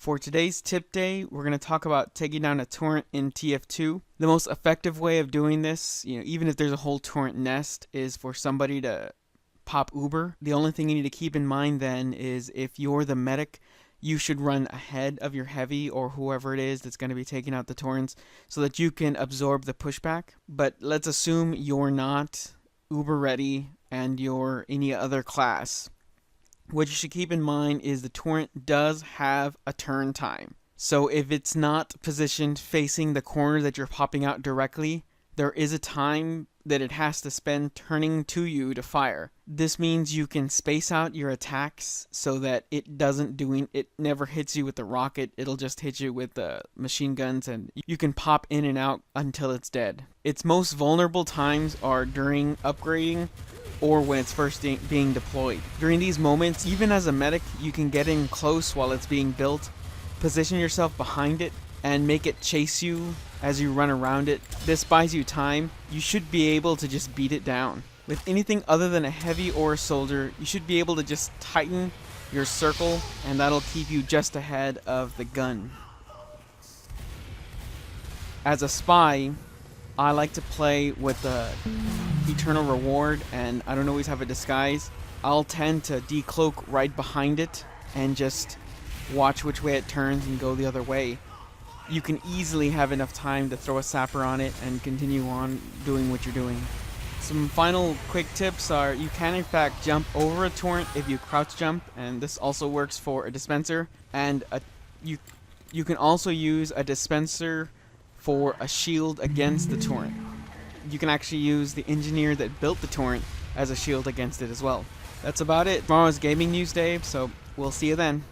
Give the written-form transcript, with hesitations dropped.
For today's tip day, we're going to talk about taking down a torrent in TF2. The most effective way of doing this, even if there's a whole torrent nest, is for somebody to pop Uber. The only thing you need to keep in mind then is if you're the medic, you should run ahead of your heavy or whoever it is that's going to be taking out the torrents so that you can absorb the pushback. But let's assume you're not Uber ready and you're any other class. What you should keep in mind is the torrent does have a turn time. So if it's not positioned facing the corner that you're popping out directly, there is a time that it has to spend turning to you to fire. This means you can space out your attacks so that it never hits you with the rocket. It'll just hit you with the machine guns, and you can pop in and out until it's dead. Its most vulnerable times are during upgrading or when it's first being deployed. During these moments, even as a medic, you can get in close while it's being built, position yourself behind it, and make it chase you as you run around it. This buys you time. You should be able to just beat it down. With anything other than a heavy or a soldier, you should be able to just tighten your circle, and that'll keep you just ahead of the gun. As a spy, I like to play with the Eternal Reward, and I don't always have a disguise. I'll tend to decloak right behind it and just watch which way it turns and go the other way. You can easily have enough time to throw a sapper on it and continue on doing what you're doing. Some final quick tips are you can in fact jump over a torrent if you crouch jump, and this also works for a dispenser, and you can also use a dispenser for a shield against the torrent. You can actually use the engineer that built the torrent as a shield against it as well. That's about it. Tomorrow's gaming news day, so we'll see you then.